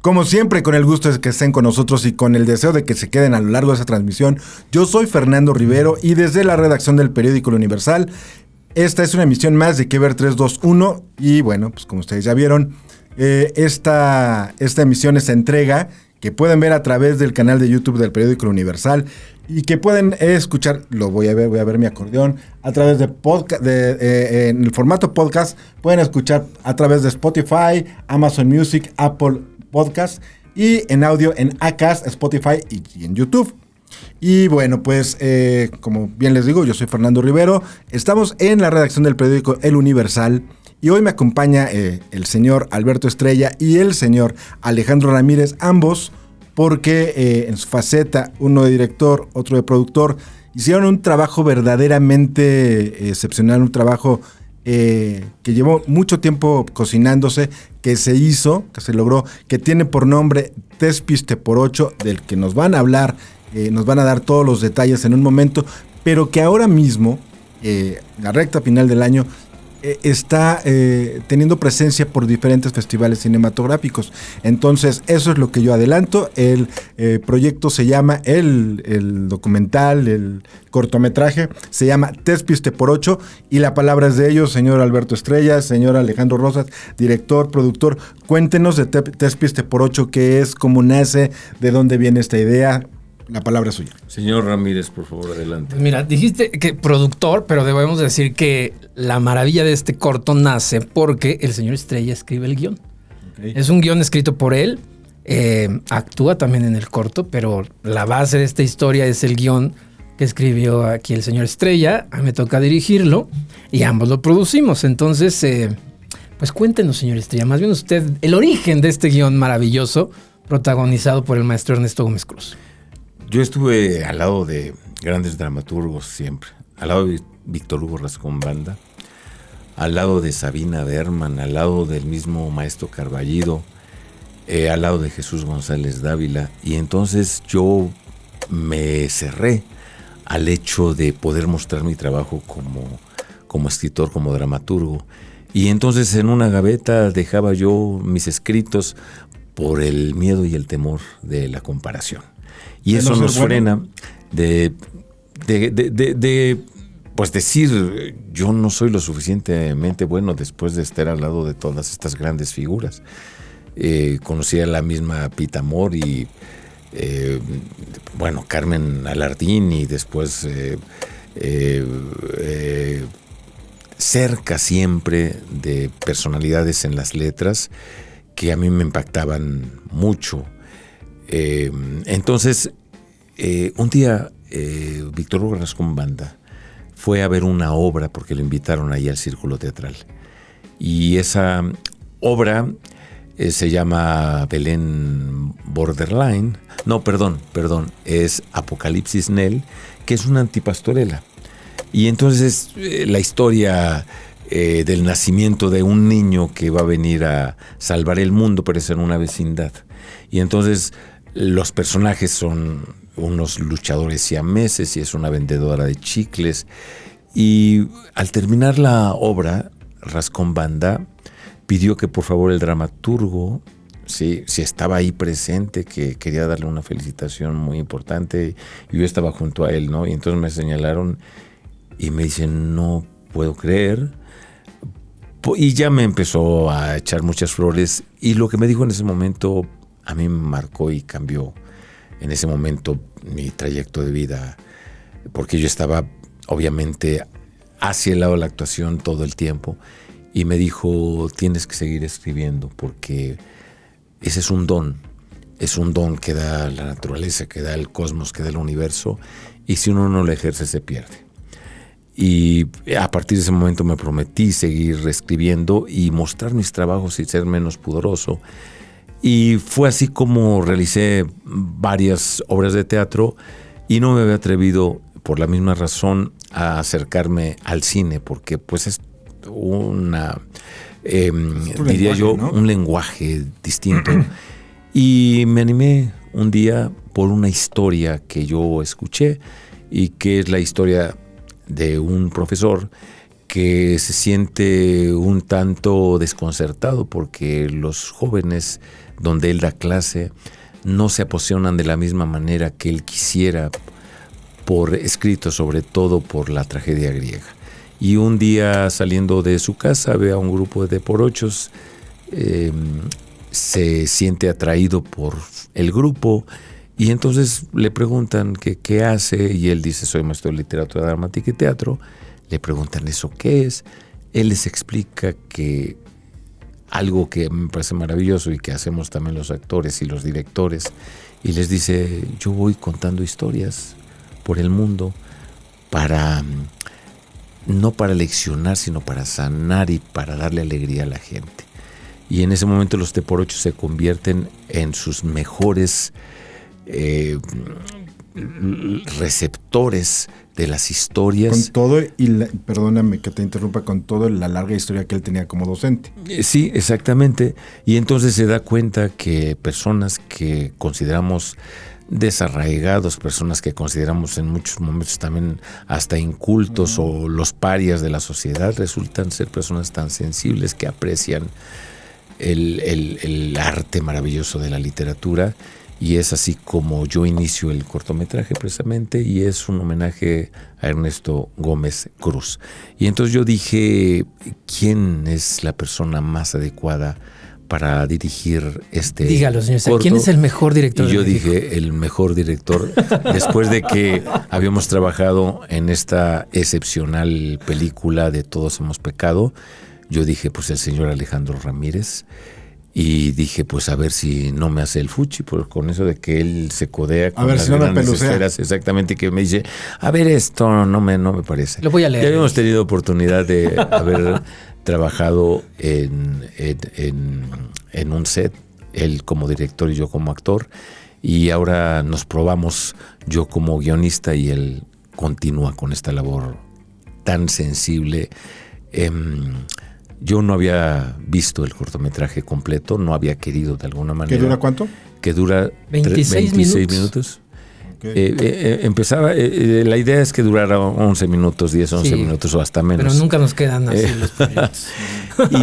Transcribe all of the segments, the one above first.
Como siempre, con el gusto de que estén con nosotros y con el deseo de que se queden a lo largo de esa transmisión, yo soy Fernando Rivero y desde la redacción del periódico El Universal, esta es una emisión más de Que Ver 321 y bueno, pues como ustedes ya vieron, esta emisión es entrega que pueden ver a través del canal de YouTube del periódico El Universal y que pueden escuchar, voy a ver mi acordeón, a través de podcast, en el formato podcast, pueden escuchar a través de Spotify, Amazon Music, Apple Podcast y en audio en Acast, Spotify y en YouTube. Y bueno, pues como bien les digo, yo soy Fernando Rivero, estamos en la redacción del periódico El Universal y hoy me acompaña el señor Alberto Estrella y el señor Alejandro Ramírez, ambos porque en su faceta, uno de director, otro de productor, hicieron un trabajo verdaderamente excepcional, un trabajo que llevó mucho tiempo cocinándose, que se hizo, que se logró, que tiene por nombre Despiste por 8, del que nos van a hablar, nos van a dar todos los detalles en un momento, pero que ahora mismo, la recta final del año, está teniendo presencia por diferentes festivales cinematográficos. Entonces, eso es lo que yo adelanto. El proyecto se llama, el documental, el cortometraje, se llama Despiste por 8 y la palabra es de ellos, señor Alberto Estrella, señor Alejandro Rosas, director, productor. Cuéntenos de Despiste por 8, qué es, cómo nace, de dónde viene esta idea. La palabra es suya. Señor Ramírez, por favor, adelante. Mira, dijiste que productor, pero debemos decir que la maravilla de este corto nace porque el señor Estrella escribe el guión. Okay. Es un guión escrito por él, actúa también en el corto, pero la base de esta historia es el guión que escribió aquí el señor Estrella. A mí me toca dirigirlo y ambos lo producimos. Entonces, pues cuéntenos, señor Estrella, más bien usted, el origen de este guión maravilloso protagonizado por el maestro Ernesto Gómez Cruz. Yo estuve al lado de grandes dramaturgos siempre, al lado de Víctor Hugo Rascón Banda, al lado de Sabina Berman, al lado del mismo maestro Carballido, al lado de Jesús González Dávila, y entonces yo me cerré al hecho de poder mostrar mi trabajo como escritor, como dramaturgo, y entonces en una gaveta dejaba yo mis escritos por el miedo y el temor de la comparación. Y eso nos frena de pues decir, yo no soy lo suficientemente bueno después de estar al lado de todas estas grandes figuras. Conocí a la misma Pita Mori, bueno, Carmen Alardín y después cerca siempre de personalidades en las letras que a mí me impactaban mucho. Entonces, un día Víctor Hugo Rascón Banda fue a ver una obra porque lo invitaron ahí al Círculo Teatral. Y esa obra se llama Belén Borderline. No, perdón, es Apocalipsis Nell, que es una antipastorela. Y entonces la historia del nacimiento de un niño que va a venir a salvar el mundo, pero es en una vecindad. Y entonces los personajes son unos luchadores siameses y es una vendedora de chicles. Y al terminar la obra, Rascón Banda pidió que por favor el dramaturgo, si estaba ahí presente, que quería darle una felicitación muy importante, y yo estaba junto a él, ¿no? Y entonces me señalaron y me dicen, no puedo creer. Y ya me empezó a echar muchas flores, y lo que me dijo en ese momento a mí me marcó y cambió en ese momento mi trayecto de vida, porque yo estaba obviamente hacia el lado de la actuación todo el tiempo, y me dijo, tienes que seguir escribiendo porque ese es un don que da la naturaleza, que da el cosmos, que da el universo, y si uno no lo ejerce se pierde. Y a partir de ese momento me prometí seguir escribiendo y mostrar mis trabajos y ser menos pudoroso. Y fue así como realicé varias obras de teatro y no me había atrevido, por la misma razón, a acercarme al cine, porque pues es diría yo, ¿no? Un lenguaje distinto. Y me animé un día por una historia que yo escuché y que es la historia de un profesor que se siente un tanto desconcertado porque los jóvenes donde él da clase, no se apasionan de la misma manera que él quisiera por escrito, sobre todo por la tragedia griega. Y un día saliendo de su casa ve a un grupo de por ochos, se siente atraído por el grupo y entonces le preguntan qué hace y él dice soy maestro de literatura dramática y teatro. Le preguntan eso qué es. Él les explica que algo que me parece maravilloso y que hacemos también los actores y los directores, y les dice yo voy contando historias por el mundo no para leccionar, sino para sanar y para darle alegría a la gente. Y en ese momento los T/8 se convierten en sus mejores receptores de las historias. Con todo, perdóname que te interrumpa, con toda la larga historia que él tenía como docente. Sí, exactamente. Y entonces se da cuenta que personas que consideramos desarraigados, personas que consideramos en muchos momentos también hasta incultos o los parias de la sociedad, resultan ser personas tan sensibles que aprecian el arte maravilloso de la literatura. Y es así como yo inicio el cortometraje precisamente, y es un homenaje a Ernesto Gómez Cruz. Y entonces yo dije, ¿quién es la persona más adecuada para dirigir este Dígalo, señor. corto? ¿Quién es el mejor director? Y yo dije, el mejor director, después de que habíamos trabajado en esta excepcional película de Todos hemos pecado, yo dije, pues el señor Alejandro Ramírez. Y dije, pues a ver si no me hace el fuchi, pues con eso de que él se codea con las grandes esferas, exactamente, que me dice, a ver, esto no me parece. Lo voy a leer. Ya habíamos tenido oportunidad de haber trabajado en un set, él como director y yo como actor, y ahora nos probamos, yo como guionista y él continúa con esta labor tan sensible. Yo no había visto el cortometraje completo, no había querido de alguna manera. ¿Que dura cuánto? Que dura 26 minutos. Okay. Empezaba, la idea es que durara 11 minutos, 10, 11 minutos o hasta menos. Pero nunca nos quedan así los proyectos.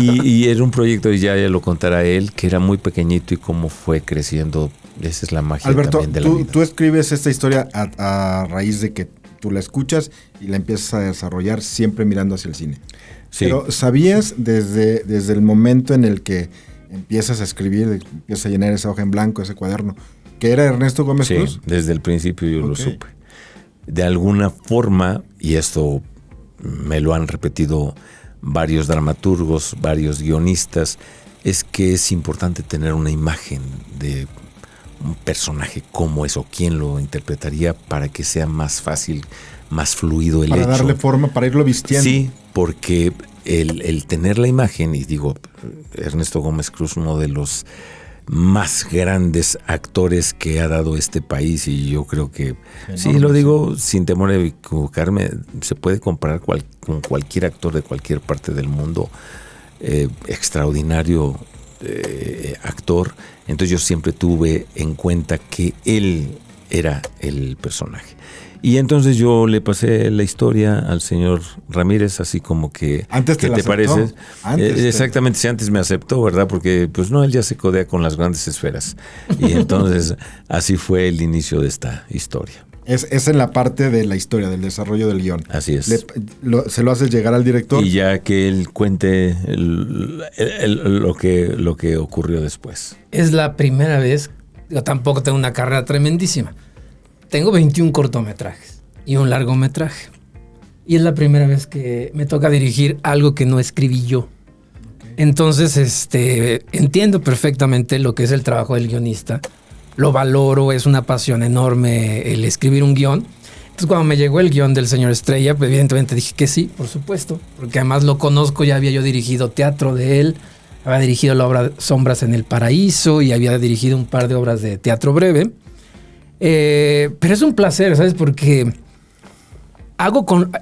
y era un proyecto, y ya lo contará él, que era muy pequeñito y cómo fue creciendo. Esa es la magia, Alberto, también de la vida. Tú escribes esta historia a raíz de que tú la escuchas y la empiezas a desarrollar siempre mirando hacia el cine. Sí. Pero ¿sabías desde el momento en el que empiezas a escribir, empiezas a llenar esa hoja en blanco, ese cuaderno, que era Ernesto Gómez Cruz? Sí, desde el principio yo lo supe. De alguna forma, y esto me lo han repetido varios dramaturgos, varios guionistas, es que es importante tener una imagen de un personaje como eso, quién lo interpretaría para que sea más fácil, más fluido el hecho. Para darle forma, para irlo vistiendo. Sí, porque el tener la imagen, y digo, Ernesto Gómez Cruz, uno de los más grandes actores que ha dado este país, y yo creo que, sí, lo digo sin temor a equivocarme, se puede comparar con cualquier actor de cualquier parte del mundo, extraordinario actor. Entonces yo siempre tuve en cuenta que él era el personaje. Y entonces yo le pasé la historia al señor Ramírez, así como que... Antes ¿qué te parece? Exactamente, si antes me aceptó, ¿verdad? Porque pues no, él ya se codea con las grandes esferas. Y entonces así fue el inicio de esta historia. Es en la parte de la historia, del desarrollo del guión. Así es. Se lo haces llegar al director. Y ya que él cuente lo que ocurrió después. Es la primera vez, yo tampoco tengo una carrera tremendísima. Tengo 21 cortometrajes y un largometraje. Y es la primera vez que me toca dirigir algo que no escribí yo. Okay. Entonces, entiendo perfectamente lo que es el trabajo del guionista. Lo valoro, es una pasión enorme el escribir un guión. Entonces, cuando me llegó el guión del señor Estrella, pues, evidentemente dije que sí, por supuesto. Porque además lo conozco, ya había yo dirigido teatro de él. Había dirigido la obra Sombras en el Paraíso y había dirigido un par de obras de teatro breve. Pero es un placer, ¿sabes? Porque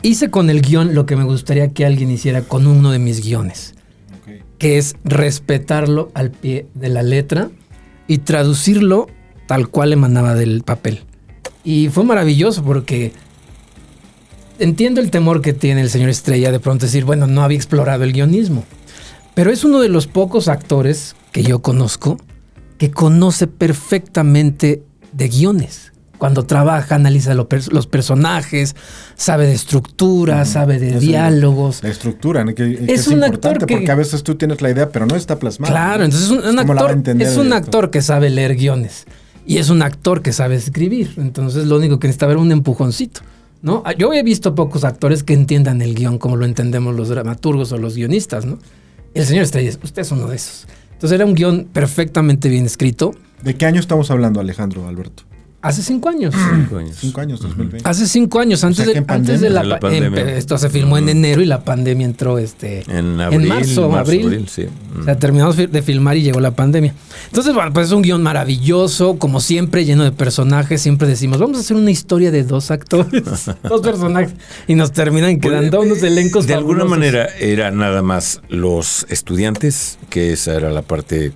hice con el guión lo que me gustaría que alguien hiciera con uno de mis guiones. Okay. Que es respetarlo al pie de la letra y traducirlo tal cual emanaba del papel. Y fue maravilloso porque entiendo el temor que tiene el señor Estrella de pronto decir, bueno, no había explorado el guionismo. Pero es uno de los pocos actores que yo conozco que conoce perfectamente de guiones. Cuando trabaja, analiza los personajes, sabe de estructura, sabe de diálogos. La estructura, ¿no? que Es es un importante actor que- porque a veces tú tienes la idea, pero no está plasmada. Claro, entonces ¿Cómo la va a entender es el un director? actor que sabe leer guiones y es un actor que sabe escribir. Entonces lo único que necesita ver es un empujoncito, ¿no? Yo he visto pocos actores que entiendan el guión como lo entendemos los dramaturgos o los guionistas, ¿no? El señor Estrellas, usted es uno de esos. Entonces era un guión perfectamente bien escrito. ¿De qué año estamos hablando, Alejandro, Alberto? Hace 5 años. 5 años, 2020. Hace 5 años, antes, sea, que en antes de pandemia. La pandemia. esto se filmó en enero y la pandemia entró En abril, abril. sí. O sea, terminamos de filmar y llegó la pandemia. Entonces, bueno, pues es un guión maravilloso, como siempre, lleno de personajes. Siempre decimos, vamos a hacer una historia de 2 actores, 2 personajes. Y nos terminan quedando unos elencos De alguna fabulosos. manera era nada más los estudiantes, que esa era la parte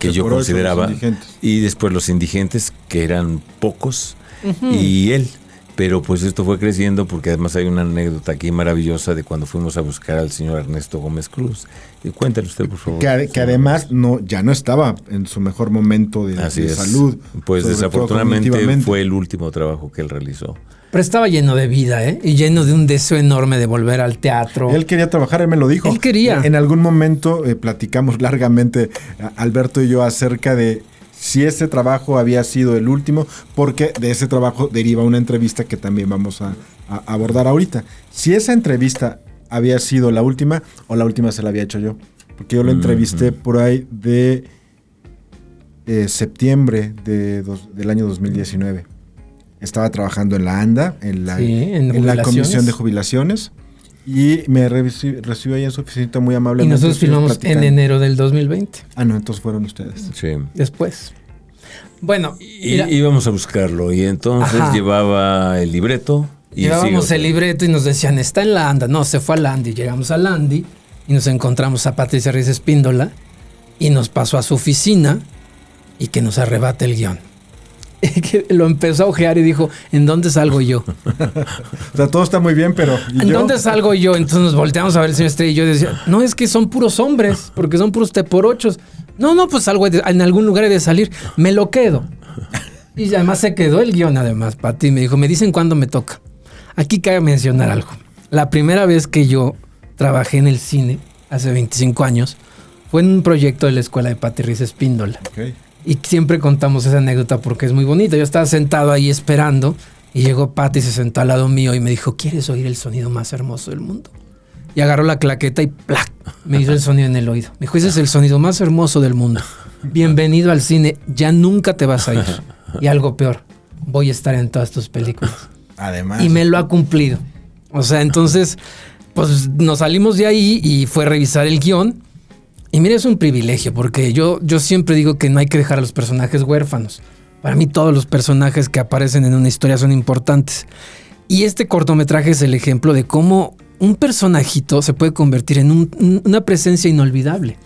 que yo por ocho, consideraba, los indigentes. y después los indigentes, que eran pocos, y él. Pero pues esto fue creciendo porque además hay una anécdota aquí maravillosa de cuando fuimos a buscar al señor Ernesto Gómez Cruz. Y cuéntale usted, por favor. Que además ya no estaba en su mejor momento de Así es. salud. Pues sobre todo desafortunadamente cognitivamente. fue el último trabajo que él realizó. Pero estaba lleno de vida, ¿eh? Y lleno de un deseo enorme de volver al teatro. Él quería trabajar, él me lo dijo. Él quería. En algún momento platicamos largamente, Alberto y yo, acerca de si ese trabajo había sido el último, porque de ese trabajo deriva una entrevista que también vamos a abordar ahorita. Si esa entrevista había sido la última, o la última se la había hecho yo. Porque yo lo entrevisté por ahí de septiembre del año 2019. Estaba trabajando en la ANDA, en la jubilaciones. Comisión de Jubilaciones, y me recibió ahí en su oficina muy Y amablemente. nosotros filmamos en platicando. enero del 2020. Ah, no, entonces fueron ustedes. Sí. Después. Bueno, Y mira, íbamos a buscarlo y entonces Ajá. llevaba el libreto. Y llevábamos sigue el usted. libreto y nos decían, está en la ANDA. No, se fue a la ANDI. Llegamos a la ANDI y nos encontramos a Patricia Reyes Espíndola y nos pasó a su oficina y que nos arrebata el guión. Y que lo empezó a ojear y dijo, ¿en dónde salgo yo? O sea, todo está muy bien, pero... ¿y ¿En yo? dónde salgo yo? Entonces nos volteamos a ver el señor Estrella y yo decía, no, es que son puros hombres, porque son puros teporochos. No, pues algo en algún lugar he de salir. Me lo quedo. Y además se quedó el guión, además, Pati. Me dijo, me dicen cuándo me toca. Aquí cabe mencionar algo. La primera vez que yo trabajé en el cine, hace 25 años, fue en un proyecto de la escuela de Pati Reyes Espíndola. Ok. Y siempre contamos esa anécdota porque es muy bonita. Yo estaba sentado ahí esperando y llegó Pati y se sentó al lado mío y me dijo, ¿quieres oír el sonido más hermoso del mundo? Y agarró la claqueta y ¡plac! Me hizo el sonido en el oído. Me dijo, ese es el sonido más hermoso del mundo. Bienvenido al cine. Ya nunca te vas a ir. Y algo peor, voy a estar en todas tus películas. Además... Y me lo ha cumplido. O sea, entonces, pues nos salimos de ahí y fue a revisar el guión. Y mira, es un privilegio porque yo siempre digo que no hay que dejar a los personajes huérfanos. Para mí todos los personajes que aparecen en una historia son importantes. Y este cortometraje es el ejemplo de cómo un personajito se puede convertir en una presencia inolvidable.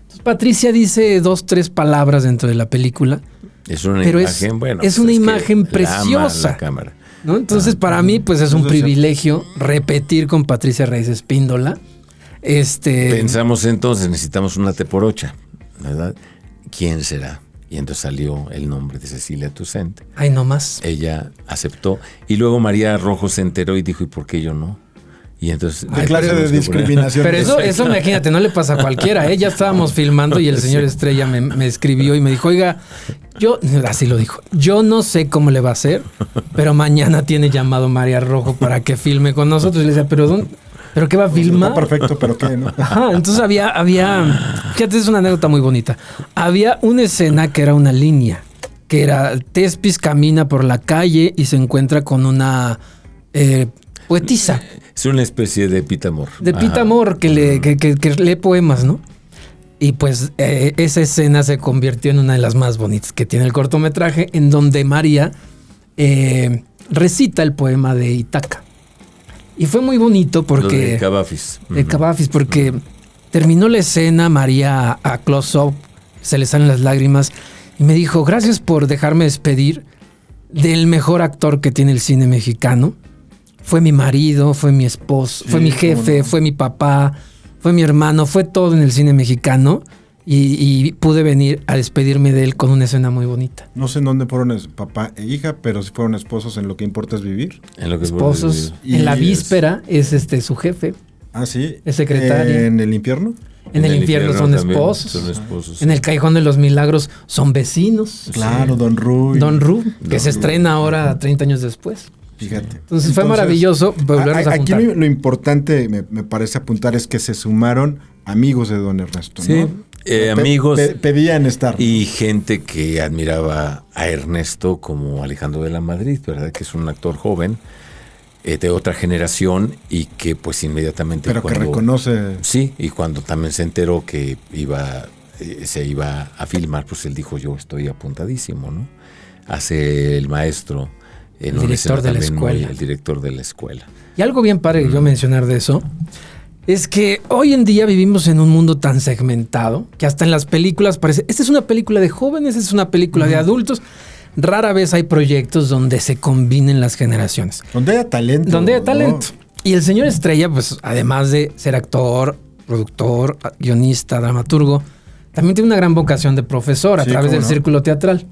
Entonces, Patricia dice 2, 3 palabras dentro de la película. Es una Pero imagen, bueno. es pues una que imagen la ama preciosa. la cámara. ¿No? Entonces, para mí, pues es un Entonces, privilegio repetir con Patricia Reyes Espíndola. Pensamos entonces, necesitamos una teporocha, ¿verdad? ¿Quién será? Y entonces salió el nombre de Cecilia Toussaint. Ay, no más. Ella aceptó. Y luego María Rojo se enteró y dijo, ¿y por qué yo no? Y entonces... ¿Qué clase de discriminación? Pero eso imagínate, no le pasa a cualquiera. Ya estábamos filmando y el señor Estrella me escribió y me dijo, oiga, así lo dijo, yo no sé cómo le va a hacer, pero mañana tiene llamado María Rojo para que filme con nosotros. Y le decía, ¿pero qué va a filmar? Está perfecto, pero ¿qué, no? Ajá, entonces había, fíjate, es una anécdota muy bonita. Había una escena que era una línea, que era Tespis camina por la calle y se encuentra con una poetisa. Es una especie de Pita Amor. De Pita Amor, que lee poemas, ¿no? Y pues esa escena se convirtió en una de las más bonitas que tiene el cortometraje, en donde María recita el poema de Itaca. Y fue muy bonito porque... Lo de Cavafis. De Cavafis, porque terminó la escena, María a close-up, se le salen las lágrimas, y me dijo, gracias por dejarme despedir del mejor actor que tiene el cine mexicano. Fue mi marido, fue mi esposo, Sí, fue mi jefe, no. fue mi papá, fue mi hermano, fue todo en el cine mexicano. y pude venir a despedirme de él con una escena muy bonita. No sé en dónde fueron papá e hija, pero si fueron esposos en Lo que importa es vivir. En lo que Esposos. En la víspera es su jefe. Ah, sí. Es secretaria. ¿En el infierno? En el infierno son esposos. Son esposos. En el Callejón de los Milagros son vecinos. Claro, Don Ru. Don Ru, que se estrena ahora 30 años después. Fíjate. Entonces fue maravilloso volvernos a juntar. Aquí lo importante, me parece apuntar, es que se sumaron amigos de Don Ernesto, sí, ¿no? Amigos. Pedían estar. Y gente que admiraba a Ernesto como Alejandro de la Madrid, ¿verdad? Que es un actor joven, de otra generación y que pues inmediatamente... Pero que reconoce... Sí, y cuando también se enteró que se iba a filmar, pues él dijo, yo estoy apuntadísimo, ¿no? Hace el maestro... El director de la escuela. El director de la escuela. Y algo bien padre que yo mencionar de eso es que hoy en día vivimos en un mundo tan segmentado que hasta en las películas parece, esta es una película de jóvenes, esta es una película de adultos. Rara vez hay proyectos donde se combinen las generaciones. Donde haya talento. Donde haya talento. Y el señor Estrella, pues además de ser actor, productor, guionista, dramaturgo, también tiene una gran vocación de profesor a través del círculo teatral.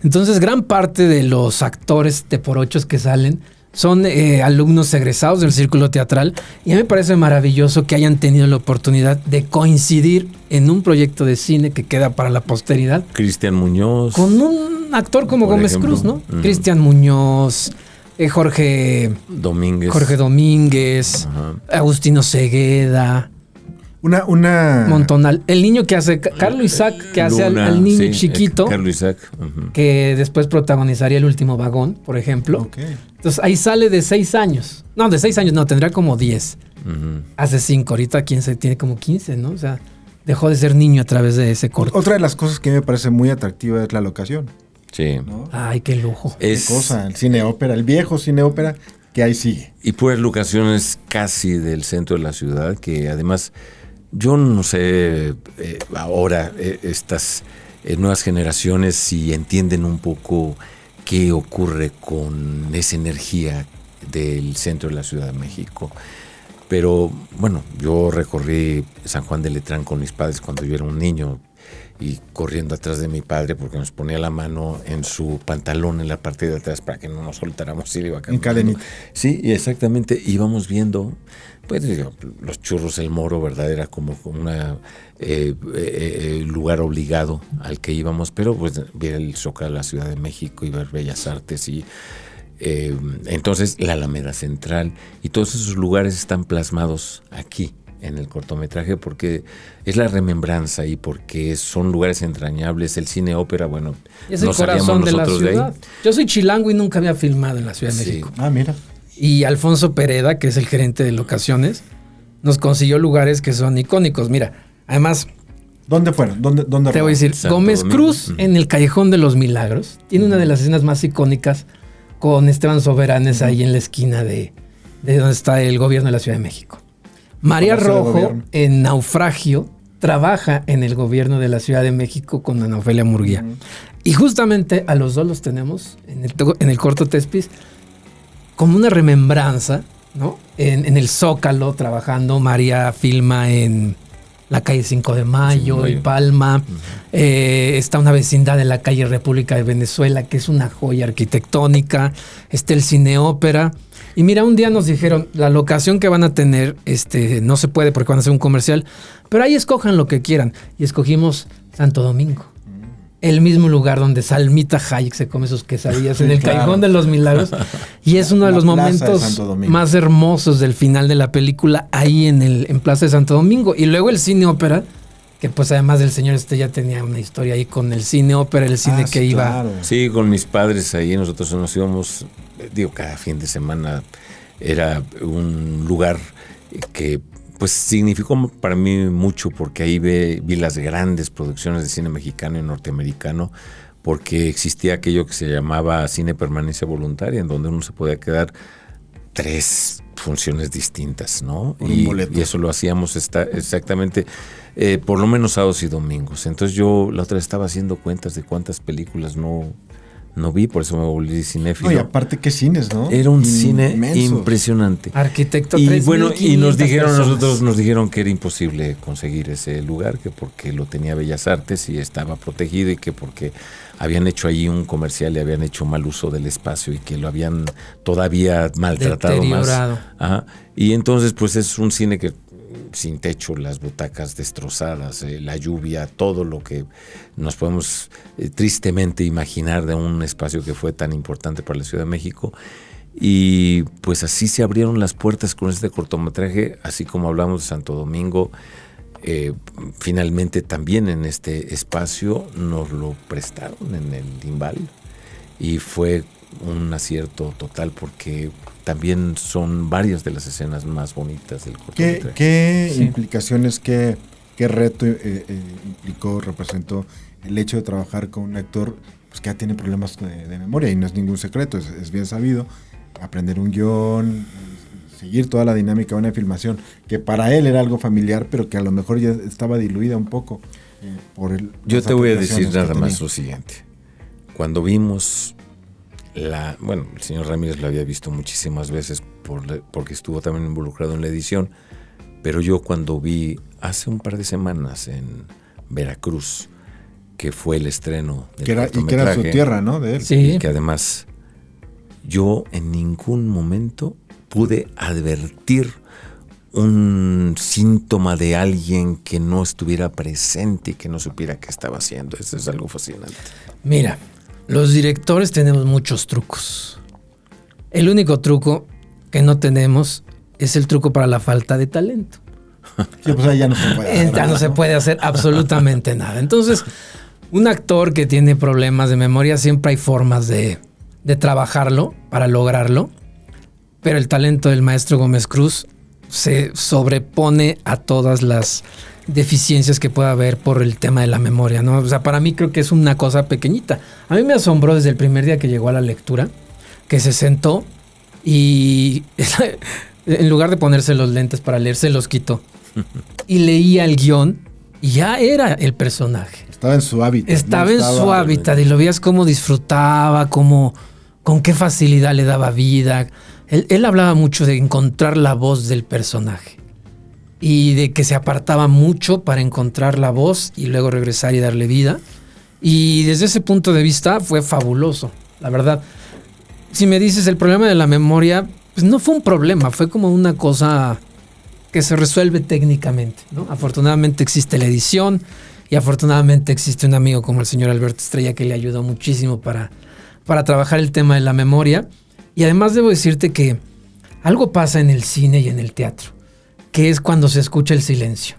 Entonces, gran parte de los actores de por ochos que salen son alumnos egresados del círculo teatral. Y a mí me parece maravilloso que hayan tenido la oportunidad de coincidir en un proyecto de cine que queda para la posteridad. Cristian Muñoz. Con un actor como Gómez Cruz, ¿no? Cristian Muñoz, Jorge Domínguez, Agustino Cegueda. Una Montonal. El niño que hace, Carlos Isaac, que hace al niño chiquito. Carlos Isaac. Que después protagonizaría El último vagón, por ejemplo. Okay. Entonces ahí sale de 6 años. No, de 6 años no, tendría como 10. Hace 5, ahorita tiene como 15, ¿no? O sea, dejó de ser niño a través de ese corto. Otra de las cosas que me parece muy atractiva es la locación. Sí. ¿No? Ay, qué lujo. Qué cosa, el cine ópera, el viejo cine ópera que ahí sigue. Y puras locaciones casi del centro de la ciudad, que además... Yo no sé ahora estas nuevas generaciones si entienden un poco qué ocurre con esa energía del centro de la Ciudad de México. Pero bueno, yo recorrí San Juan de Letrán con mis padres cuando yo era un niño y corriendo atrás de mi padre porque nos ponía la mano en su pantalón en la parte de atrás para que no nos soltáramos y iba caminando. En cadenita. Sí, y exactamente, íbamos viendo... Pues los churros El Moro, ¿verdad? Era como un lugar obligado al que íbamos, pero pues ver el Zócalo de la Ciudad de México y ver Bellas Artes y entonces la Alameda Central y todos esos lugares están plasmados aquí en el cortometraje porque es la remembranza y porque son lugares entrañables. El cine ópera, bueno, es el corazón de la ciudad. Yo soy chilango y nunca había filmado en la Ciudad de México. Ah, mira. Y Alfonso Pereda, que es el gerente de locaciones, nos consiguió lugares que son icónicos. Mira, además... ¿Dónde fueron? ¿Dónde te voy a decir, Santo Gómez Domingo. Cruz en el Callejón de los Milagros tiene una de las escenas más icónicas con Esteban Soberanes ahí en la esquina de donde está el gobierno de la Ciudad de México. María Rojo en Naufragio trabaja en el gobierno de la Ciudad de México con Ana Ofelia Murguía. Y justamente a los dos los tenemos en el corto Tespis como una remembranza, ¿no? En el Zócalo trabajando. María filma en la calle 5 de Mayo, y Palma. Está una vecindad en la calle República de Venezuela, que es una joya arquitectónica. Está el cine ópera. Y mira, un día nos dijeron, la locación que van a tener, no se puede porque van a hacer un comercial, pero ahí escojan lo que quieran. Y escogimos Santo Domingo. El mismo lugar donde Salmita Hayek se come sus quesadillas en el Callejón de los Milagros. Y es uno de los momentos más hermosos del final de la película ahí en Plaza de Santo Domingo. Y luego el cine ópera, que pues además del señor ya tenía una historia ahí con el cine ópera, el cine que iba... Claro. Sí, con mis padres ahí nosotros nos íbamos, cada fin de semana era un lugar que... Pues significó para mí mucho porque ahí vi las grandes producciones de cine mexicano y norteamericano porque existía aquello que se llamaba cine permanencia voluntaria en donde uno se podía quedar 3 funciones distintas, ¿no? Y eso lo hacíamos exactamente por lo menos sábados y domingos. Entonces yo la otra vez estaba haciendo cuentas de cuántas películas no no vi, por eso me volví cinéfilo. No, y aparte, ¿qué cines, no? Era un cine Inmensos. impresionante. Arquitecto Y bueno, y nos dijeron, personas. nosotros nos dijeron que era imposible conseguir ese lugar, que porque lo tenía Bellas Artes y estaba protegido, y que porque habían hecho ahí un comercial y habían hecho mal uso del espacio y que lo habían todavía maltratado más. Deteriorado. Ajá. Y entonces, pues es un cine que sin techo, las butacas destrozadas, la lluvia, todo lo que nos podemos tristemente imaginar de un espacio que fue tan importante para la Ciudad de México. Y pues así se abrieron las puertas con este cortometraje, así como hablamos de Santo Domingo. Finalmente también en este espacio nos lo prestaron en el Limbal y fue un acierto total porque también son varias de las escenas más bonitas del cortometraje. ¿Qué implicaciones, qué reto implicó, representó el hecho de trabajar con un actor pues, que ya tiene problemas de memoria? Y no es ningún secreto, es bien sabido. Aprender un guión, seguir toda la dinámica de una filmación, que para él era algo familiar, pero que a lo mejor ya estaba diluida un poco por el... Yo te voy a decir nada más lo siguiente. Cuando vimos bueno, el señor Ramírez lo había visto muchísimas veces porque estuvo también involucrado en la edición, pero yo cuando vi hace un par de semanas en Veracruz, que fue el estreno del cortometraje, y que era su tierra, ¿no? De él. Sí. Y que además yo en ningún momento pude advertir un síntoma de alguien que no estuviera presente y que no supiera qué estaba haciendo. Eso es algo fascinante. Mira, los directores tenemos muchos trucos. El único truco que no tenemos es el truco para la falta de talento. Sí, pues ahí ya no se puede hacer Ya nada, no se puede hacer absolutamente nada. Entonces, un actor que tiene problemas de memoria, siempre hay formas de trabajarlo para lograrlo, pero el talento del maestro Gómez Cruz se sobrepone a todas las deficiencias que pueda haber por el tema de la memoria, ¿no? O sea, para mí creo que es una cosa pequeñita. A mí me asombró desde el primer día que llegó a la lectura, que se sentó y en lugar de ponerse los lentes para leer, se los quitó. Y leía el guión y ya era el personaje. Estaba en su hábitat. Estaba en su hábitat y lo veías cómo disfrutaba, con qué facilidad le daba vida. Él hablaba mucho de encontrar la voz del personaje y de que se apartaba mucho para encontrar la voz y luego regresar y darle vida. Y desde ese punto de vista fue fabuloso, la verdad. Si me dices el problema de la memoria, pues no fue un problema, fue como una cosa que se resuelve técnicamente, ¿no? Afortunadamente existe la edición y afortunadamente existe un amigo como el señor Alberto Estrella que le ayudó muchísimo para trabajar el tema de la memoria. Y además debo decirte que algo pasa en el cine y en el teatro, que es cuando se escucha el silencio.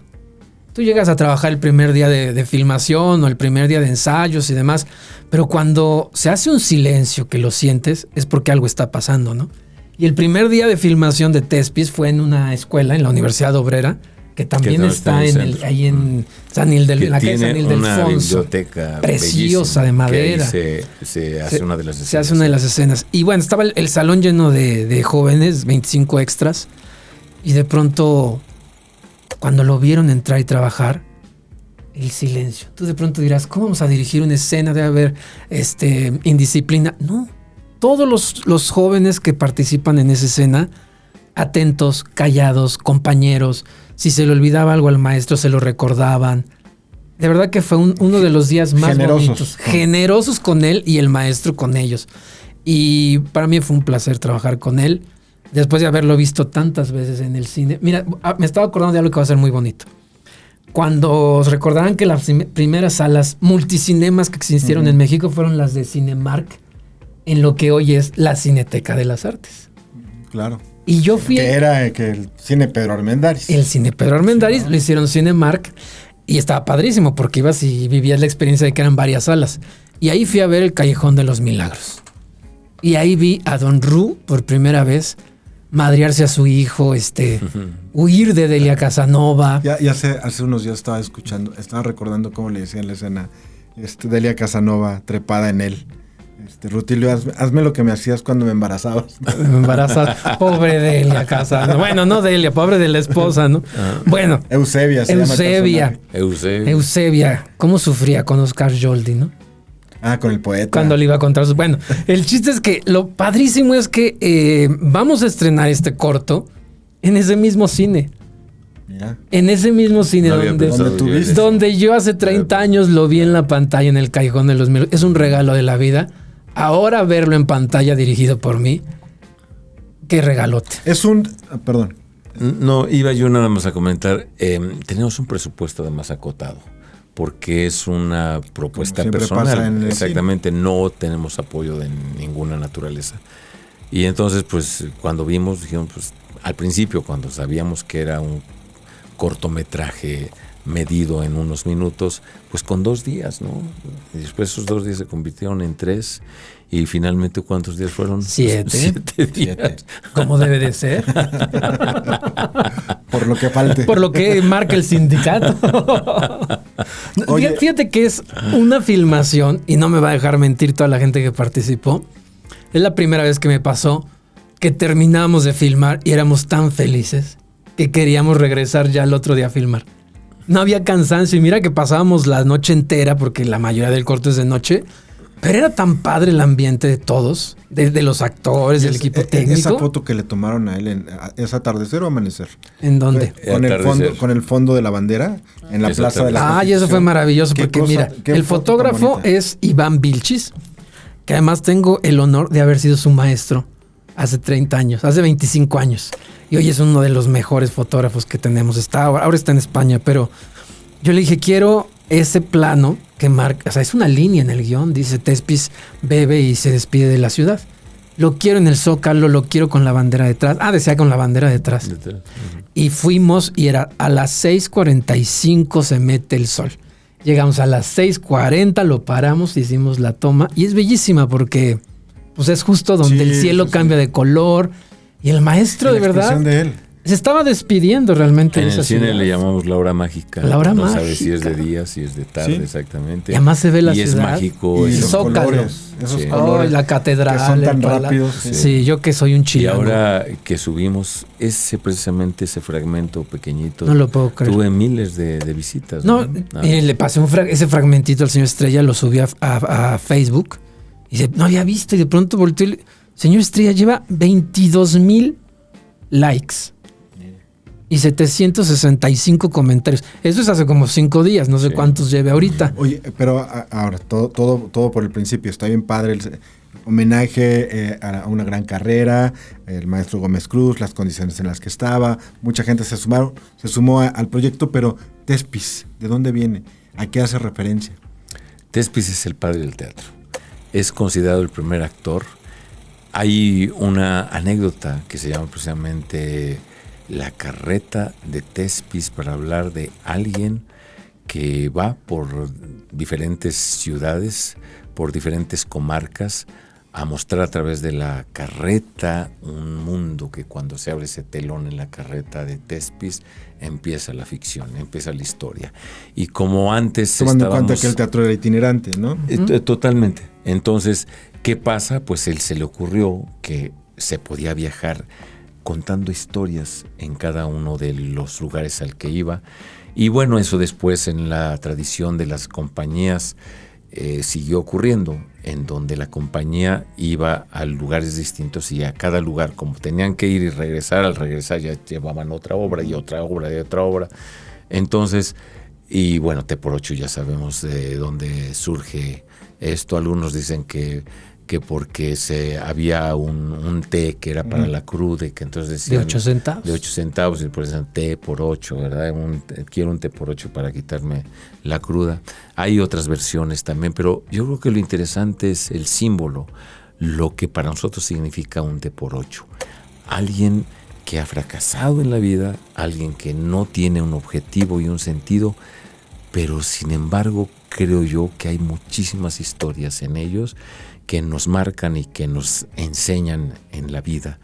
Tú llegas a trabajar el primer día de filmación o el primer día de ensayos y demás, pero cuando se hace un silencio que lo sientes es porque algo está pasando, ¿no? Y el primer día de filmación de Tespis fue en una escuela, en la Universidad Obrera, que también está ahí en San Ildefonso, la calle San Ildefonso. Una biblioteca preciosa de madera. Se hace una de las escenas. Se hace una de las escenas. Y bueno, estaba el salón lleno de jóvenes, 25 extras, y de pronto, cuando lo vieron entrar y trabajar, el silencio. Tú de pronto dirás, ¿cómo vamos a dirigir una escena? Debe haber indisciplina. No, todos los jóvenes que participan en esa escena, atentos, callados, compañeros. Si se le olvidaba algo al maestro, se lo recordaban. De verdad que fue uno de los días más bonitos. Generosos con él y el maestro con ellos. Y para mí fue un placer trabajar con él, después de haberlo visto tantas veces en el cine. Mira, me estaba acordando de algo que va a ser muy bonito. Cuando os recordarán que las primeras salas multicinemas que existieron en México fueron las de Cinemark, en lo que hoy es la Cineteca de las Artes. Claro. Y yo fui... Que era el cine Pedro Armendáriz. El cine Pedro Armendáriz, sí, lo hicieron Cinemark y estaba padrísimo porque ibas y vivías la experiencia de que eran varias salas. Y ahí fui a ver el Callejón de los Milagros. Y ahí vi a Don Ru por primera vez madrearse a su hijo, huir de Delia Casanova. Ya hace unos días estaba recordando cómo le decían la escena, Delia Casanova trepada en él. Rutilio, hazme lo que me hacías cuando me embarazabas. Me embarazaba. Pobre Delia Casanova. Bueno, no Delia, pobre de la esposa, ¿no? Bueno. Eusebia. Eusebia. ¿Cómo sufría con Oscar Yoldi, no? Con el poeta. Cuando le iba a contar sus... Bueno, el chiste es que lo padrísimo es que vamos a estrenar este corto en ese mismo cine. Mira. En ese mismo cine donde yo hace 30 años lo vi en la pantalla en el Callejón de los Mil. Es un regalo de la vida. Ahora verlo en pantalla dirigido por mí, qué regalote. Perdón. No, iba yo nada más a comentar, tenemos un presupuesto además acotado, porque es una propuesta personal. Exactamente, no tenemos apoyo de ninguna naturaleza. Y entonces, pues, cuando vimos, dijimos, pues, al principio, cuando sabíamos que era un cortometraje medido en unos minutos, pues con 2 días, ¿no? Y después esos 2 días se convirtieron en 3 y finalmente ¿cuántos días fueron? 7. 7 días. ¿Cómo debe de ser? Por lo que falte. Por lo que marca el sindicato. Oye, fíjate que es una filmación, y no me va a dejar mentir toda la gente que participó. Es la primera vez que me pasó que terminamos de filmar y éramos tan felices que queríamos regresar ya el otro día a filmar. No había cansancio y mira que pasábamos la noche entera porque la mayoría del corto es de noche, pero era tan padre el ambiente de todos, de los actores, del equipo técnico. Esa foto que le tomaron a él, ¿es atardecer o amanecer? ¿En dónde? Con el fondo de la bandera en la Plaza de la Constitución. Y eso fue maravilloso porque mira, el fotógrafo es Iván Vilchis, que además tengo el honor de haber sido su maestro hace 30 años, hace 25 años. Y hoy es uno de los mejores fotógrafos que tenemos. Ahora está en España, pero yo le dije, quiero ese plano que marca, o sea, es una línea en el guión, dice Thespis bebe y se despide de la ciudad. Lo quiero en el Zócalo, lo quiero con la bandera detrás. Decía con la bandera detrás. Y fuimos y era a las 6:45 se mete el sol. Llegamos a las 6:40, lo paramos, hicimos la toma y es bellísima porque pues es justo donde el cielo cambia de color y el maestro de verdad de él. Se estaba despidiendo realmente en de esa el cine ciudad. Le llamamos la hora mágica. La hora mágica. No sabes si es de día, si es de tarde, exactamente. Y además se ve la ciudad. Y es mágico. Y es los colores, esos colores. La catedral. Que son tan rápidos. Sí, yo que soy un chileno. Y ahora que subimos precisamente ese fragmento pequeñito. No lo puedo creer. Tuve miles de visitas. No, le pasé ese fragmentito al señor Estrella, lo subí a Facebook. Y dice, no había visto. Y de pronto volteó y señor Estrella lleva 22,000 likes. Y 765 comentarios. Eso es hace como 5 días, no sé cuántos lleve ahorita. Oye, pero ahora, todo por el principio. Está bien padre el homenaje a una gran carrera, el maestro Gómez Cruz, las condiciones en las que estaba. Mucha gente se sumó al proyecto, pero Thespis, ¿de dónde viene? ¿A qué hace referencia? Thespis es el padre del teatro. Es considerado el primer actor. Hay una anécdota que se llama precisamente La carreta de Thespis, para hablar de alguien que va por diferentes ciudades, por diferentes comarcas, a mostrar a través de la carreta un mundo que cuando se abre ese telón en la carreta de Thespis, empieza la ficción, empieza la historia. Y como antes tomando en cuenta que el teatro era itinerante, ¿no? Totalmente. Entonces, ¿qué pasa? Pues él se le ocurrió que se podía viajar contando historias en cada uno de los lugares al que iba. Y bueno, eso después en la tradición de las compañías siguió ocurriendo, en donde la compañía iba a lugares distintos y a cada lugar, como tenían que ir y regresar, al regresar ya llevaban otra obra y otra obra y otra obra. Entonces, y bueno, T por 8 ya sabemos de dónde surge esto. Algunos dicen que porque había un té que era para la cruda y que entonces decían... ¿De 8 centavos? De 8 centavos y por eso T por 8, ¿verdad? Quiero un té por 8 para quitarme la cruda. Hay otras versiones también, pero yo creo que lo interesante es el símbolo, lo que para nosotros significa un té por 8. Alguien que ha fracasado en la vida, alguien que no tiene un objetivo y un sentido, pero sin embargo creo yo que hay muchísimas historias en ellos que nos marcan y que nos enseñan en la vida.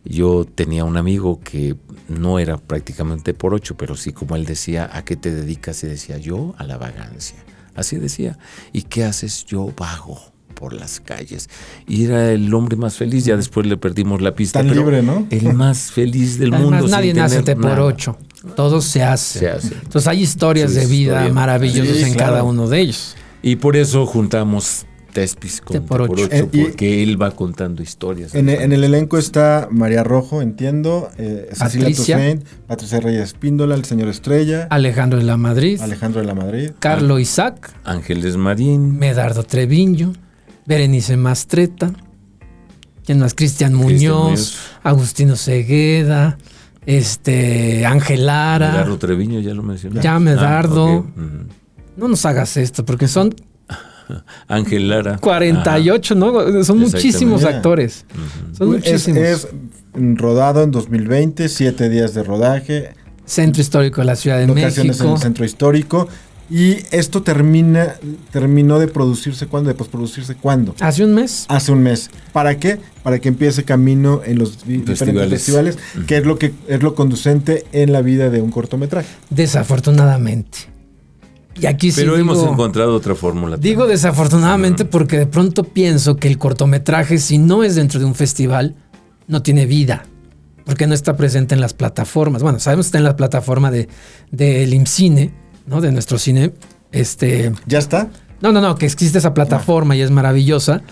Yo tenía un amigo que no era prácticamente por 8, pero sí, como él decía, ¿a qué te dedicas? Y decía, yo a la vagancia. Así decía. ¿Y qué haces? Yo vago por las calles. Y era el hombre más feliz. Ya después le perdimos la pista. Tan libre, ¿no? El más feliz del Además, mundo. Nadie nace T por 8. Todo se hace. Entonces hay historias de vida maravillosas en cada uno de ellos. Y por eso juntamos Tespis con T-por-8. T-por-8, porque él va contando historias. En el elenco está María Rojo, entiendo, Cecilia Toussaint, Patricia Reyes Espíndola, el señor Estrella, Alejandro de la Madrid, Carlos Isaac, Ángeles Marín, Medardo Treviño, Berenice Mastreta, ¿quién más? Cristian Muñoz, Agustino Cegueda, Ángel Lara. Medardo Treviño, ya lo mencioné. Ya Medardo. Okay. No nos hagas esto, porque son Ángel Lara. 48, ¿no? Son muchísimos actores. Son muchísimos. Es rodado en 2020, 7 días de rodaje. Centro Histórico de la Ciudad de Locaciones México. en el Centro Histórico. Y esto terminó de producirse ¿cuándo? ¿De posproducirse cuándo? Hace un mes. Hace un mes. ¿Para qué? Para que empiece camino en los diferentes festivales, que es lo conducente en la vida de un cortometraje. Desafortunadamente. Y aquí sí Pero digo, hemos encontrado otra fórmula. Digo también. Desafortunadamente porque de pronto pienso que el cortometraje, si no es dentro de un festival, no tiene vida. Porque no está presente en las plataformas. Bueno, sabemos que está en la plataforma del IMCINE, ¿no? De nuestro cine. ¿Ya está? No, que existe esa plataforma y es maravillosa,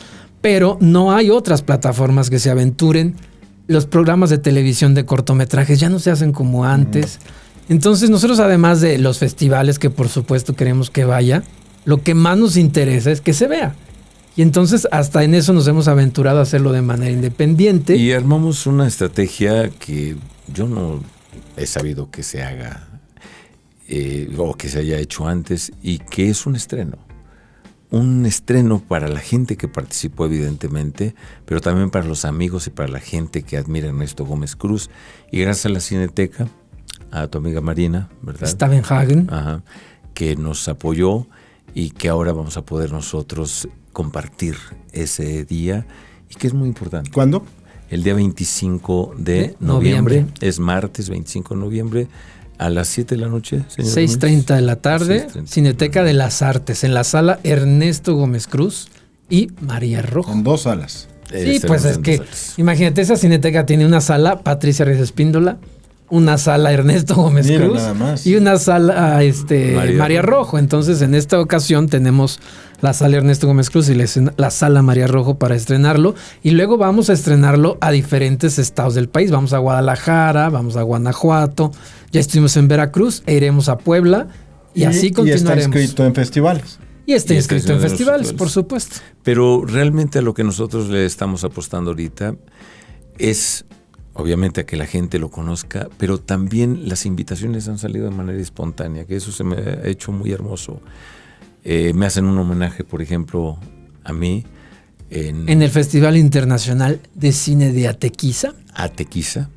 pero no hay otras plataformas que se aventuren. Los programas de televisión de cortometrajes ya no se hacen como antes. Entonces nosotros, además de los festivales que por supuesto queremos que vaya, lo que más nos interesa es que se vea. Y entonces hasta en eso nos hemos aventurado a hacerlo de manera independiente. Y armamos una estrategia que yo no he sabido que se haga o que se haya hecho antes, y que es un estreno. Un estreno para la gente que participó, evidentemente, pero también para los amigos y para la gente que admira a Ernesto Gómez Cruz. Y gracias a la Cineteca, a tu amiga Marina, ¿verdad? Stavenhagen. Ajá, que nos apoyó y que ahora vamos a poder nosotros compartir ese día, y que es muy importante. ¿Cuándo? El día 25 de noviembre. Es martes 25 de noviembre. A las 7 de la noche, señor. 6:30 de la tarde, 6:30. Cineteca de las Artes, en la sala Ernesto Gómez Cruz y María Rojo. En 2 salas. Sí, pues es que, imagínate, esa Cineteca tiene una sala Patricia Reyes Espíndola, una sala Ernesto Gómez Cruz nada más. y una sala María Rojo. Entonces, en esta ocasión tenemos la sala Ernesto Gómez Cruz y la sala María Rojo para estrenarlo. Y luego vamos a estrenarlo a diferentes estados del país. Vamos a Guadalajara, vamos a Guanajuato, ya estuvimos en Veracruz e iremos a Puebla y así continuaremos. Y está inscrito en festivales. Y está inscrito en festivales, por supuesto. Pero realmente a lo que nosotros le estamos apostando ahorita es, obviamente, a que la gente lo conozca, pero también las invitaciones han salido de manera espontánea, que eso se me ha hecho muy hermoso. Me hacen un homenaje, por ejemplo, a mí. En el Festival Internacional de Cine de Atequiza. Atequiza.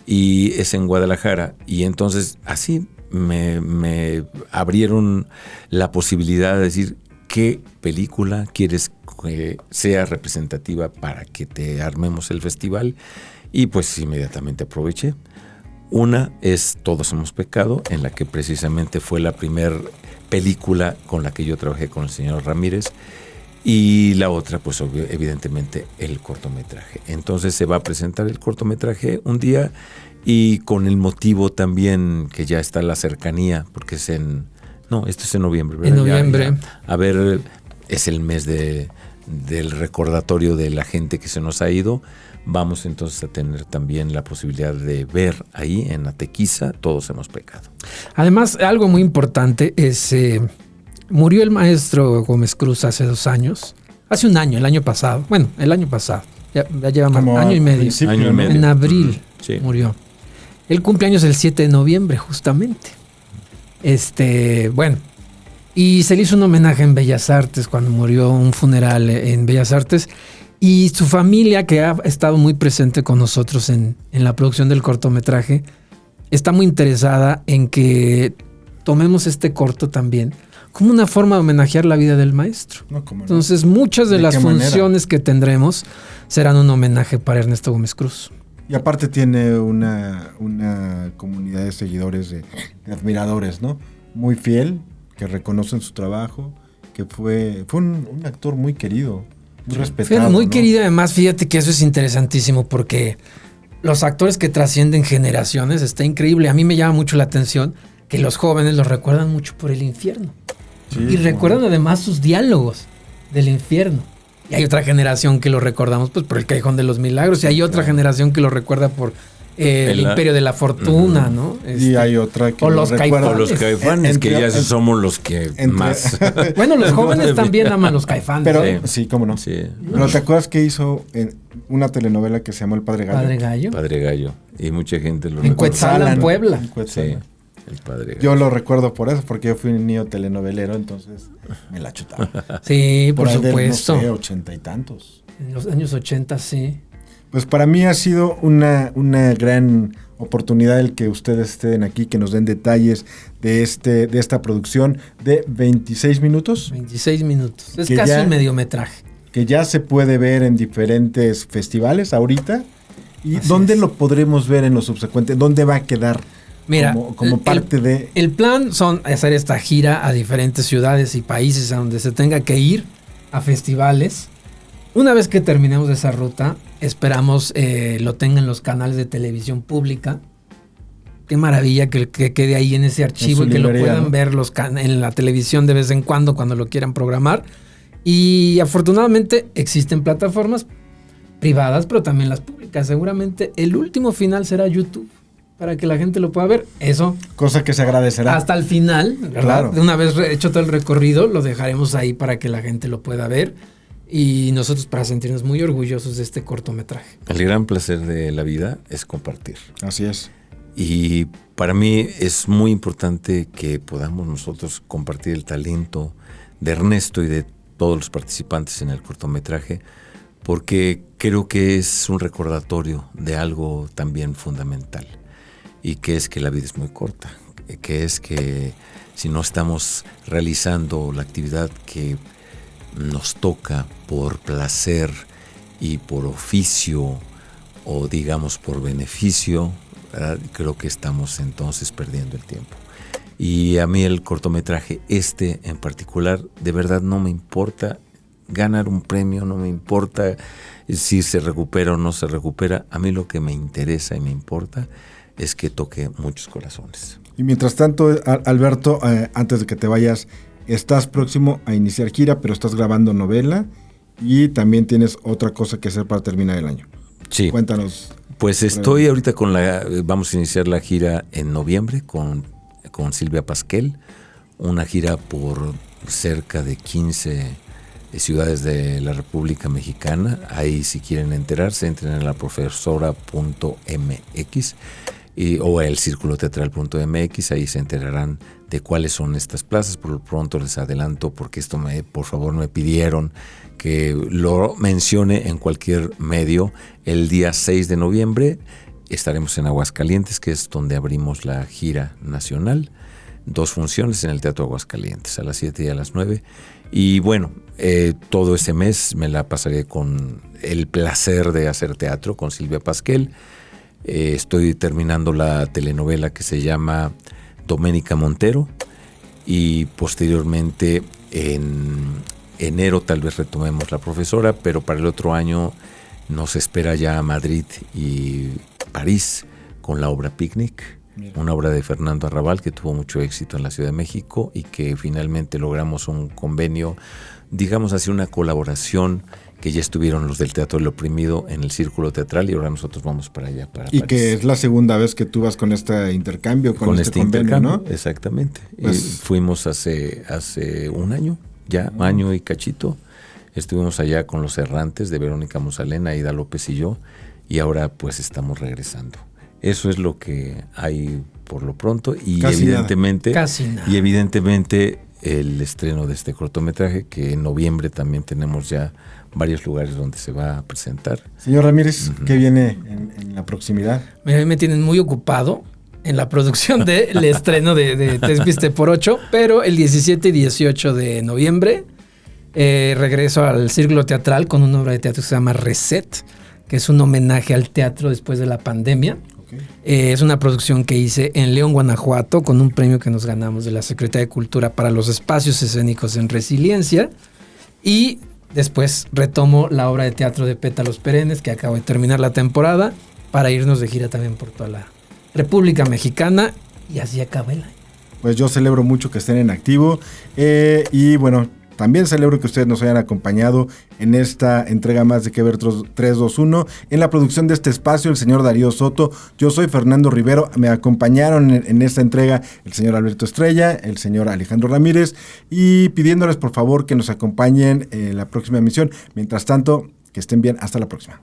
Y es en Guadalajara. Y entonces así me abrieron la posibilidad de decir qué película quieres que sea representativa para que te armemos el festival. Y pues inmediatamente aproveché. Una es Todos hemos pecado, en la que precisamente fue la primera película con la que yo trabajé con el señor Ramírez. Y la otra, pues evidentemente, el cortometraje. Entonces se va a presentar el cortometraje un día, y con el motivo también que ya está la cercanía, porque es esto es en noviembre, ¿verdad? En noviembre. A ver, es el mes del recordatorio de la gente que se nos ha ido. Vamos entonces a tener también la posibilidad de ver ahí en Atequiza Todos hemos pecado. Además, algo muy importante es... murió el maestro Gómez Cruz hace 2 años. Hace un año, el año pasado. Bueno, el año pasado. Ya lleva más, año y medio. Año y medio. En abril Sí. murió. El cumpleaños el 7 de noviembre, justamente. Bueno. Y se le hizo un homenaje en Bellas Artes cuando murió, un funeral en Bellas Artes. Y su familia, que ha estado muy presente con nosotros en la producción del cortometraje, está muy interesada en que tomemos este corto también como una forma de homenajear la vida del maestro. No, ¿cómo no? Entonces, muchas de las funciones que tendremos serán un homenaje para Ernesto Gómez Cruz. Y aparte tiene una comunidad de seguidores, de admiradores, ¿no? Muy fiel, que reconocen su trabajo, que fue un actor muy querido, muy respetado. Fue muy ¿no? querido, además, fíjate que eso es interesantísimo porque los actores que trascienden generaciones está increíble. A mí me llama mucho la atención que los jóvenes los recuerdan mucho por El Infierno. Sí, y recuerdan además sus diálogos. del infierno. Y hay otra generación que lo recordamos pues por el Callejón de los Milagros. Y hay otra generación que lo recuerda por el Imperio de la Fortuna, ¿no? Y hay otra que o los recuerda. O los Caifanes, que ya somos los que más. Bueno, los jóvenes también aman los Caifanes. Pero, sí, cómo no. Sí. Pero ¿te acuerdas que hizo en una telenovela que se llamó El Padre Gallo? Padre Gallo. Padre Gallo. Y mucha gente lo En recuerda. Cuetzalan, Puebla. En Sí, Cuetzalan. el Padre Gallo. Yo lo recuerdo por eso, porque yo fui un niño telenovelero, entonces me la chutaba. Sí, por ahí del, supuesto. no sé, 80 y tantos. En los años 80, sí. Pues para mí ha sido una gran oportunidad el que ustedes estén aquí, que nos den detalles de esta producción de 26 minutos. 26 minutos. Es Que casi ya- un mediometraje. Que ya se puede ver en diferentes festivales ahorita. ¿Y Así dónde es. lo podremos ver en lo subsecuente? ¿Dónde va a quedar Mira, como parte de...? El plan son hacer esta gira a diferentes ciudades y países a donde se tenga que ir a festivales. Una vez que terminemos esa ruta, esperamos lo tengan los canales de televisión pública. Qué maravilla que quede ahí en ese archivo En y su que lo librería, puedan ¿no? ver en la televisión de vez en cuando lo quieran programar. Y afortunadamente existen plataformas privadas, pero también las públicas. Seguramente el último final será YouTube para que la gente lo pueda ver. Eso Cosa que se agradecerá. hasta el final, ¿verdad? Claro. De una vez hecho todo el recorrido, lo dejaremos ahí para que la gente lo pueda ver y nosotros para sentirnos muy orgullosos de este cortometraje. El gran placer de la vida es compartir. Así es. Y para mí es muy importante que podamos nosotros compartir el talento de Ernesto y de todos los participantes en el cortometraje, porque creo que es un recordatorio de algo también fundamental, y que es que la vida es muy corta, que es que si no estamos realizando la actividad que nos toca por placer y por oficio, o digamos por beneficio, ¿verdad? Creo que estamos entonces perdiendo el tiempo. Y a mí el cortometraje en particular, de verdad no me importa ganar un premio, no me importa si se recupera o no se recupera. A mí lo que me interesa y me importa es que toque muchos corazones. Y mientras tanto, Alberto, antes de que te vayas, estás próximo a iniciar gira, pero estás grabando novela y también tienes otra cosa que hacer para terminar el año. Sí. Cuéntanos. Pues estoy ahorita vamos a iniciar la gira en noviembre con Silvia Pasquel, una gira por cerca de 15 ciudades de la República Mexicana. Ahí si quieren enterarse, entren en laprofesora.mx o el circuloteatral.mx, ahí se enterarán de cuáles son estas plazas. Por lo pronto les adelanto, porque por favor me pidieron que lo mencione en cualquier medio. El día 6 de noviembre estaremos en Aguascalientes, que es donde abrimos la gira nacional. 2 funciones en el Teatro Aguascalientes, a las 7 y a las 9. Y bueno, todo ese mes me la pasaré con el placer de hacer teatro con Silvia Pasquel. Estoy terminando la telenovela que se llama Doménica Montero, y posteriormente en enero tal vez retomemos La Profesora, pero para el otro año nos espera ya Madrid y París con la obra Picnic, una obra de Fernando Arrabal que tuvo mucho éxito en la Ciudad de México y que finalmente logramos un convenio, digamos así, una colaboración, que ya estuvieron los del Teatro del Oprimido en el Círculo Teatral y ahora nosotros vamos para allá, para Y París. que es la segunda vez que tú vas con este intercambio, con este convenio, intercambio, ¿no? exactamente. Pues, Fuimos hace un año, ya, año y cachito. Estuvimos allá con Los Errantes de Verónica Musalena, Aida López y yo, y ahora pues estamos regresando. Eso es lo que hay por lo pronto, y Casi evidentemente, Casi nada. y evidentemente el estreno de este cortometraje, que en noviembre también tenemos ya varios lugares donde se va a presentar. Señor Ramírez, ¿qué viene en la proximidad? Mira, a mí me tienen muy ocupado en la producción del estreno de Tres Viste por 8, pero el 17 y 18 de noviembre regreso al Círculo Teatral con una obra de teatro que se llama Reset, que es un homenaje al teatro después de la pandemia. Okay. Es una producción que hice en León, Guanajuato, con un premio que nos ganamos de la Secretaría de Cultura para los espacios escénicos en resiliencia. Y después retomo la obra de teatro de Pétalos Perennes, que acabo de terminar la temporada, para irnos de gira también por toda la República Mexicana, y así acaba el año. Pues yo celebro mucho que estén en activo, y bueno, También celebro que ustedes nos hayan acompañado en esta entrega más de Que Ver 321. En la producción de este espacio, el señor Darío Soto. Yo soy Fernando Rivero. Me acompañaron en esta entrega el señor Alberto Estrella, el señor Alejandro Ramírez, y pidiéndoles por favor que nos acompañen en la próxima emisión. Mientras tanto, que estén bien. Hasta la próxima.